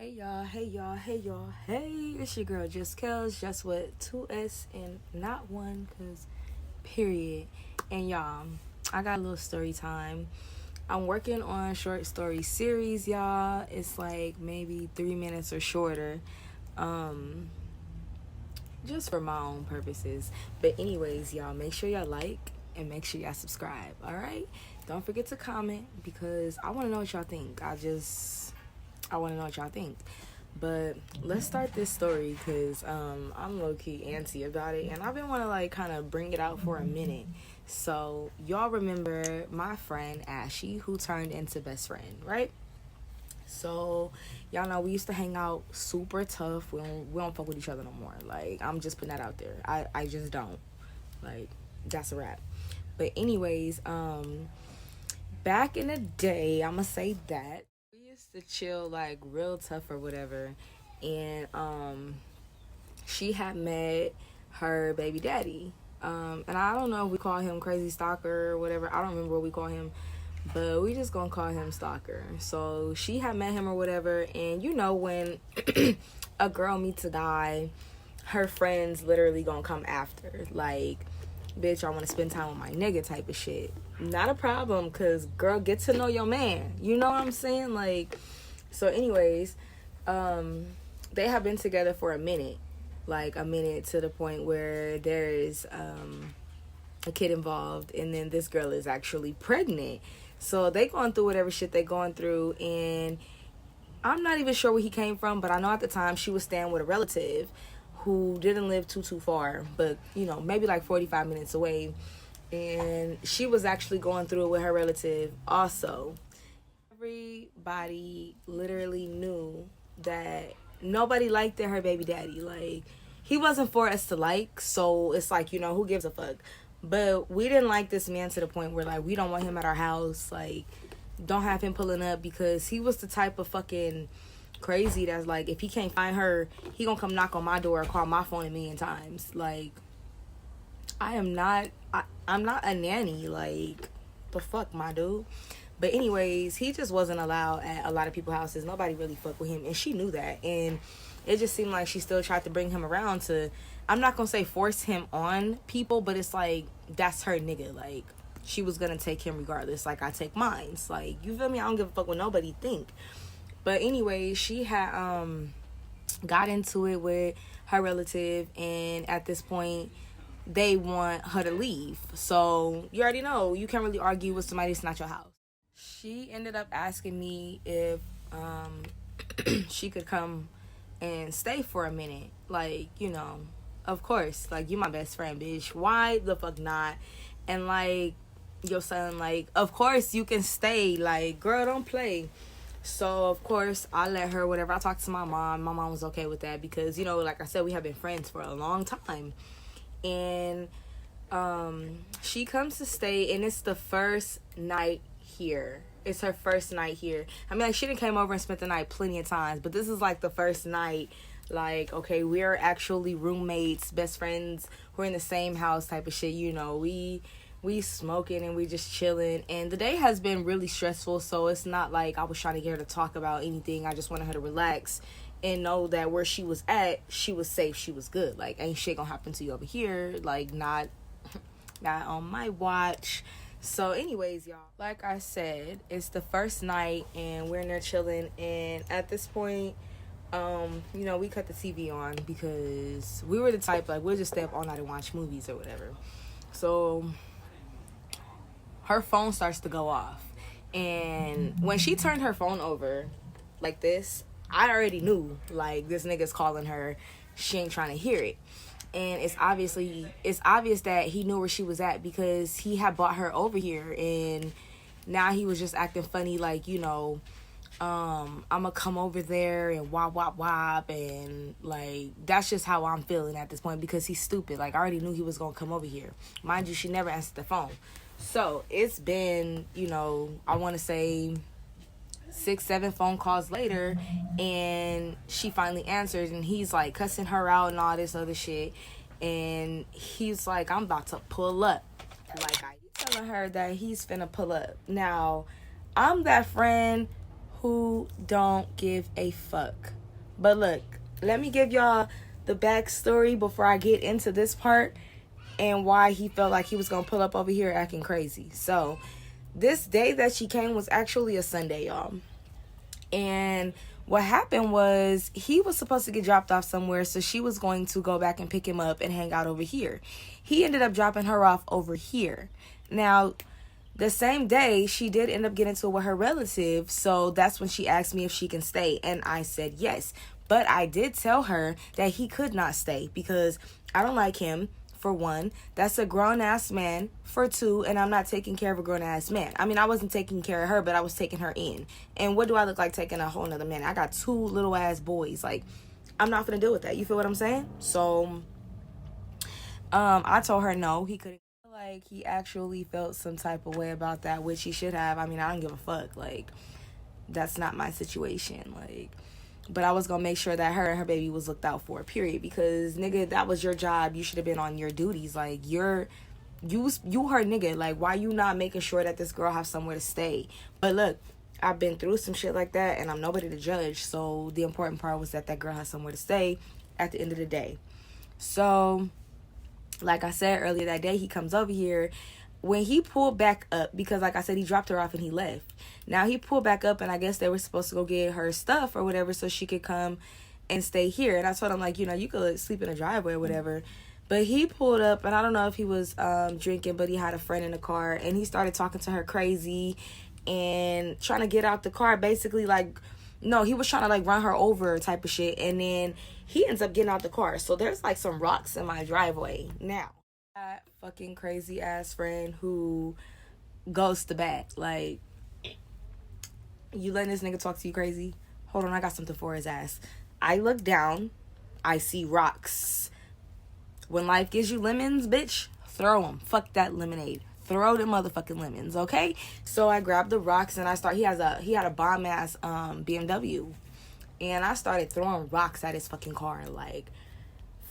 Hey y'all, hey y'all, hey y'all, hey, it's your girl Just Kells, just with 2S and not one, cause period. And y'all, I got a little story time. I'm working on a short story series, y'all. It's like maybe 3 minutes or shorter. Just for my own purposes. But anyways, y'all, make sure y'all like and make sure y'all subscribe, alright? Don't forget to comment because I wanna know what y'all think. I want to know what y'all think. But let's start this story because I'm low-key antsy about it. And I've been wanting to like kind of bring it out for a minute. So y'all remember my friend Ashy who turned into Bestfriend, right? So y'all know we used to hang out super tough. We don't fuck with each other no more. Like, I'm just putting that out there. I just don't. Like, that's a wrap. But anyways, back in the day, I'ma say that to chill like real tough or whatever, and she had met her baby daddy, and I don't know if we call him crazy stalker or whatever. I don't remember what we call him, but we just gonna call him stalker. So she had met him or whatever, and you know when a girl meets a guy, her friends literally gonna come after, like, bitch, I want to spend time with my nigga type of shit. Not a problem, because, girl, get to know your man. You know what I'm saying? Like, so anyways, they have been together for a minute. Like, a minute to the point where there's a kid involved, and then this girl is actually pregnant. So they going through whatever shit they going through, and I'm not even sure where he came from, but I know at the time she was staying with a relative who didn't live too far, but you know, maybe like 45 minutes away, and she was actually going through it with her relative also. Everybody literally knew that nobody liked her baby daddy. Like, he wasn't for us to like, so it's like, you know, who gives a fuck? But we didn't like this man to the point where like we don't want him at our house, like don't have him pulling up, because he was the type of fucking crazy that's like, if he can't find her, he gonna come knock on my door or call my phone a million times. Like, I'm not a nanny. Like, the fuck, my dude. But anyways, he just wasn't allowed at a lot of people's houses. Nobody really fucked with him, and she knew that. And it just seemed like she still tried to bring him around to, I'm not gonna say force him on people, but it's like, that's her nigga. Like, she was gonna take him regardless, like I take mine. Like, you feel me? I don't give a fuck what nobody think. But anyway, she had got into it with her relative, and at this point, they want her to leave. So you already know, you can't really argue with somebody that's not your house. She ended up asking me if she could come and stay for a minute. Like, you know, of course, like, you my best friend, bitch. Why the fuck not? And like, your son, like, of course you can stay. Like, girl, don't play. So, of course, I let her, whatever. I talked to my mom. My mom was okay with that because, you know, like I said, we have been friends for a long time. And she comes to stay, and it's the first night here. It's her first night here. I mean, like, she done came over and spent the night plenty of times, but this is, like, the first night. Like, okay, we're actually roommates, best friends. We're in the same house type of shit, you know. We smoking and we just chilling, and the day has been really stressful, so it's not like I was trying to get her to talk about anything. I just wanted her to relax and know that where she was at, she was safe, she was good. Like, ain't shit gonna happen to you over here, like, not on my watch. So anyways, y'all, like I said, it's the first night and we're in there chilling, and at this point, you know, we cut the TV on because we were the type, like, we'll just stay up all night and watch movies or whatever. So her phone starts to go off, and when she turned her phone over like this, I already knew, like, this nigga's calling her. She ain't trying to hear it. And it's obvious that he knew where she was at because he had brought her over here, and now he was just acting funny, like, you know, I'm gonna come over there and wop, and like, that's just how I'm feeling at this point because he's stupid. Like, I already knew he was gonna come over here. Mind you, she never answered the phone. So it's been, you know, I want to say 6-7 phone calls later, and she finally answers, and he's like cussing her out and all this other shit, and he's like, I'm about to pull up. Like, I telling her that he's finna pull up. Now, I'm that friend who don't give a fuck. But look, let me give y'all the backstory before I get into this part and why he felt like he was gonna pull up over here acting crazy. So this day that she came was actually a Sunday, y'all. And what happened was he was supposed to get dropped off somewhere, so she was going to go back and pick him up and hang out over here. He ended up dropping her off over here. Now, the same day, she did end up getting into it with her relative, so that's when she asked me if she can stay, and I said yes. But I did tell her that he could not stay because I don't like him, for one. That's a grown-ass man, for two, and I'm not taking care of a grown-ass man. I mean, I wasn't taking care of her, but I was taking her in. And what do I look like taking a whole nother man? I got two little-ass boys. Like, I'm not gonna deal with that. You feel what I'm saying? So, I told her no, he couldn't. Like, he actually felt some type of way about that, which he should have. I mean, I don't give a fuck. Like, that's not my situation. Like, but I was gonna make sure that her and her baby was looked out for, period. Because, nigga, that was your job. You should have been on your duties. Like, you her nigga. Like, why you not making sure that this girl have somewhere to stay? But look, I've been through some shit like that, and I'm nobody to judge. So the important part was that that girl has somewhere to stay at the end of the day. So, like I said earlier that day, he comes over here. When he pulled back up, because like I said, he dropped her off and he left. Now he pulled back up, and I guess they were supposed to go get her stuff or whatever so she could come and stay here. And I told him, like, you know, you could sleep in a driveway or whatever. But he pulled up, and I don't know if he was drinking, but he had a friend in the car, and he started talking to her crazy and trying to get out the car, basically, like, no, he was trying to, like, run her over type of shit. And then he ends up getting out the car. So there's, like, some rocks in my driveway. Now, that fucking crazy ass friend who goes to bat. Like, you letting this nigga talk to you crazy? Hold on, I got something for his ass. I look down. I see rocks. When life gives you lemons, bitch, throw them. Fuck that lemonade. Throw them motherfucking lemons, okay? So I grabbed the rocks, and he had a bomb ass BMW, and I started throwing rocks at his fucking car, like,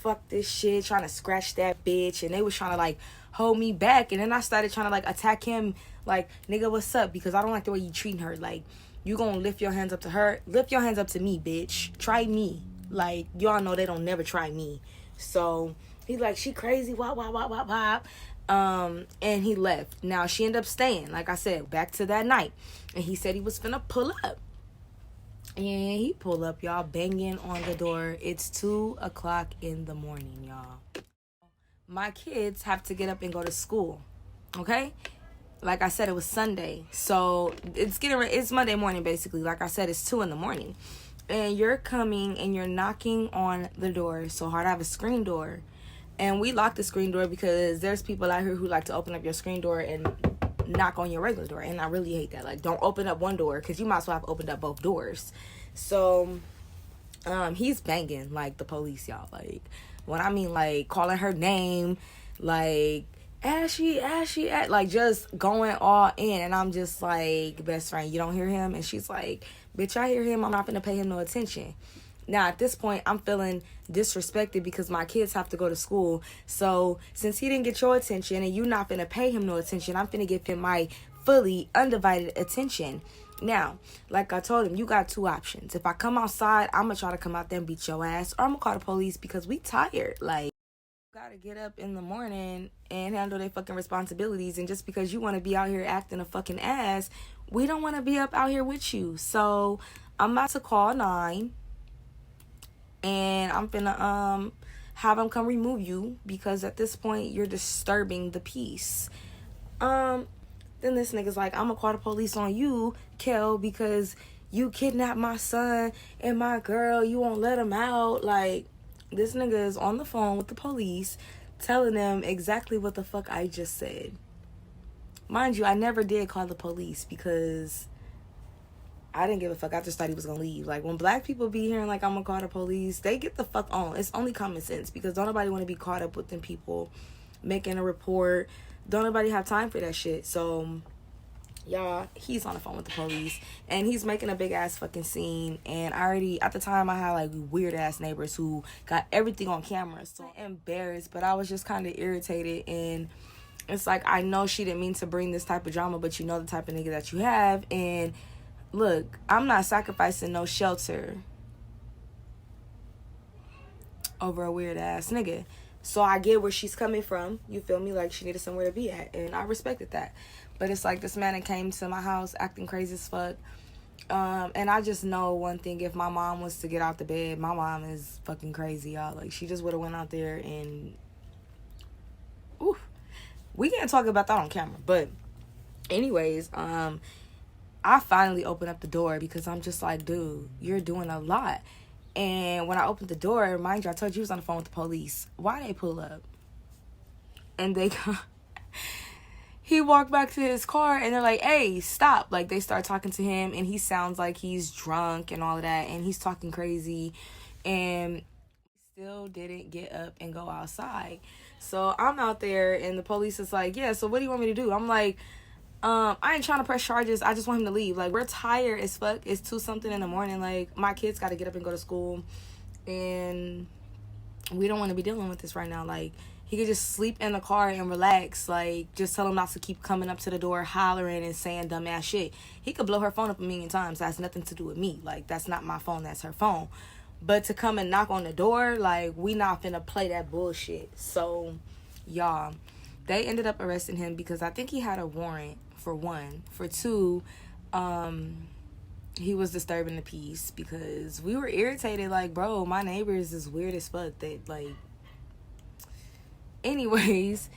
fuck this shit, trying to scratch that bitch. And they was trying to, like, hold me back, and then I started trying to, like, attack him, like, nigga, what's up? Because I don't like the way you treating her. Like, you gonna lift your hands up to her? Lift your hands up to me, bitch. Try me. Like, y'all know they don't never try me. So he's like, she crazy, wop, wop, wop, wop, wop. And he left. Now, she ended up staying, like I said, back to that night. And he said he was finna pull up. And he pulled up, y'all, banging on the door. It's 2:00 in the morning, y'all. My kids have to get up and go to school, okay? Like I said, it was Sunday. So it's Monday morning, basically. Like I said, it's 2 in the morning. And you're coming and you're knocking on the door so hard. I have a screen door. And we lock the screen door because there's people out here who like to open up your screen door and knock on your regular door. And I really hate that. Like, don't open up one door because you might as well have opened up both doors. So he's banging like the police, y'all. Like, when I mean, like, calling her name, like, Ashy, like, just going all in. And I'm just like, best friend, you don't hear him? And she's like, bitch, I hear him. I'm not gonna pay him no attention. Now, at this point, I'm feeling disrespected because my kids have to go to school. So, since he didn't get your attention and you not finna pay him no attention, I'm finna give him my fully undivided attention. Now, like I told him, you got two options. If I come outside, I'm gonna try to come out there and beat your ass, or I'm gonna call the police because we tired. Like, gotta get up in the morning and handle their fucking responsibilities. And just because you want to be out here acting a fucking ass, we don't want to be up out here with you. So, I'm about to call 9. And I'm finna have them come remove you because at this point you're disturbing the peace. Then this nigga's like, I'm gonna call the police on you, Kel, because you kidnapped my son and my girl. You won't let him out. Like, this nigga is on the phone with the police telling them exactly what the fuck I just said. Mind you, I never did call the police because I didn't give a fuck. I just thought he was gonna leave. Like, when black people be hearing like I'm gonna call the police, they get the fuck on. It's only common sense because don't nobody want to be caught up with them people making a report. Don't nobody have time for that shit. So, y'all, he's on the phone with the police and he's making a big ass fucking scene. And at the time, I had like weird ass neighbors who got everything on camera. So I'm embarrassed, but I was just kind of irritated. And it's like, I know she didn't mean to bring this type of drama, but you know the type of nigga that you have. And look, I'm not sacrificing no shelter over a weird ass nigga. So I get where she's coming from. You feel me? Like, she needed somewhere to be at, and I respected that. But it's like, this man that came to my house acting crazy as fuck. And I just know one thing: if my mom was to get out the bed, my mom is fucking crazy, y'all. Like, she just would have went out there and, oof. We can't talk about that on camera. But anyways, I finally opened up the door because I'm just like, dude, you're doing a lot. And when I opened the door, mind you, I told you he was on the phone with the police. Why they pull up? And they he walked back to his car, and they're like, hey, stop. Like, they start talking to him, and he sounds like he's drunk and all of that, and he's talking crazy, and still didn't get up and go outside. So I'm out there, and the police is like, yeah, so what do you want me to do? I'm like, I ain't trying to press charges. I just want him to leave. Like, we're tired as fuck. It's 2-something in the morning. Like, my kids got to get up and go to school, and we don't want to be dealing with this right now. Like, he could just sleep in the car and relax. Like, just tell him not to keep coming up to the door hollering and saying dumbass shit. He could blow her phone up a million times. That's nothing to do with me. Like, that's not my phone. That's her phone. But to come and knock on the door, like, we not finna play that bullshit. So, y'all, they ended up arresting him because I think he had a warrant, for one. For two, he was disturbing the peace because we were irritated. Like, bro, my neighbors is weird as fuck. That, like, anyways,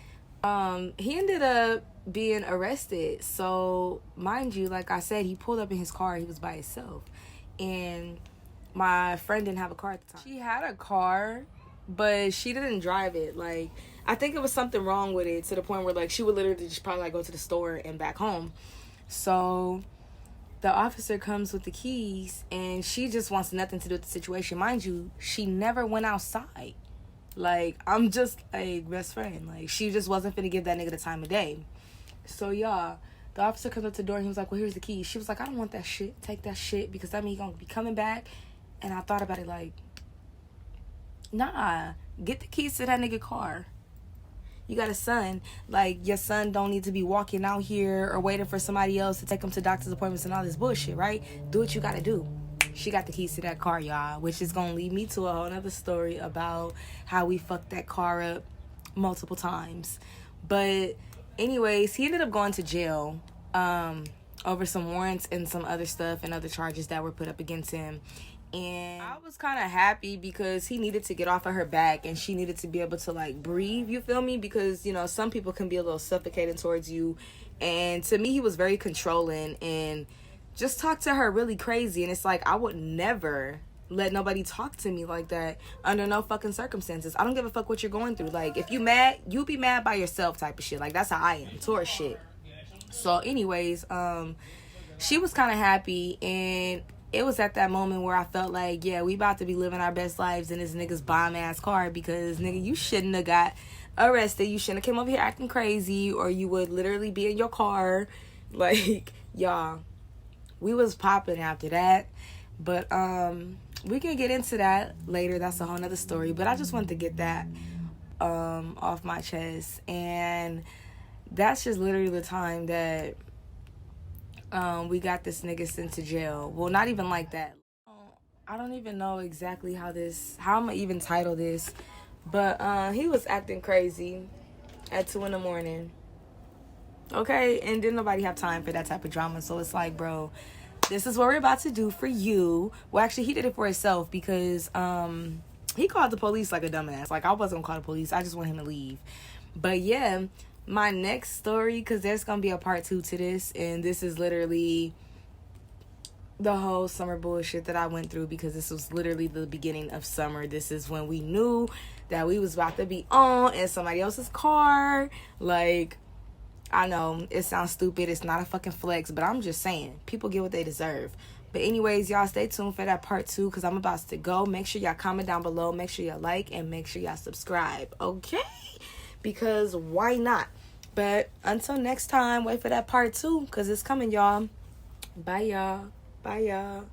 he ended up being arrested. So, mind you, like I said, he pulled up in his car. He was by himself. And my friend didn't have a car at the time. She had a car, but she didn't drive it. Like, I think it was something wrong with it to the point where, like, she would literally just probably, like, go to the store and back home. So the officer comes with the keys, and she just wants nothing to do with the situation. Mind you, she never went outside. Like, I'm just, like, best friend. Like, she just wasn't finna give that nigga the time of day. So, y'all, the officer comes up to the door, and he was like, well, here's the keys. She was like, I don't want that shit. Take that shit, because that means you're gonna be coming back. And I thought about it, like, nah, get the keys to that nigga car. You got a son. Like, your son don't need to be walking out here or waiting for somebody else to take him to doctor's appointments and all this bullshit, right? Do what you gotta do. She got the keys to that car, y'all, which is gonna lead me to a whole nother story about how we fucked that car up multiple times. But anyways, he ended up going to jail over some warrants and some other stuff and other charges that were put up against him. And I was kind of happy because he needed to get off of her back, and she needed to be able to, like, breathe, you feel me? Because, you know, some people can be a little suffocating towards you. And to me, he was very controlling and just talked to her really crazy. And it's like, I would never let nobody talk to me like that under no fucking circumstances. I don't give a fuck what you're going through. Like, if you mad, you be mad by yourself type of shit. Like, that's how I am, towards shit. So anyways, she was kind of happy, and it was at that moment where I felt like, yeah, we about to be living our best lives in this nigga's bomb-ass car, because, nigga, you shouldn't have got arrested. You shouldn't have came over here acting crazy, or you would literally be in your car. Like, y'all, we was popping after that. But we can get into that later. That's a whole nother story. But I just wanted to get that off my chest. And that's just literally the time that we got this nigga sent to jail. Well, not even like that. I don't even know exactly how I'm gonna even title this. But he was acting crazy at 2 a.m. Okay? And didn't nobody have time for that type of drama. So it's like, bro, this is what we're about to do for you. Well, actually, he did it for himself because he called the police like a dumbass. Like, I wasn't gonna call the police. I just want him to leave. But yeah, my next story, because there's gonna be a part 2 to this, and this is literally the whole summer bullshit that I went through, because this was literally the beginning of summer. This is when we knew that we was about to be on in somebody else's car. Like, I know it sounds stupid, it's not a fucking flex, but I'm just saying, people get what they deserve. But anyways, y'all, stay tuned for that part 2, because I'm about to go. Make sure y'all comment down below, make sure y'all like, and make sure y'all subscribe, okay? Because why not? But until next time, wait for that part 2, because it's coming, y'all. Bye, y'all. Bye, y'all.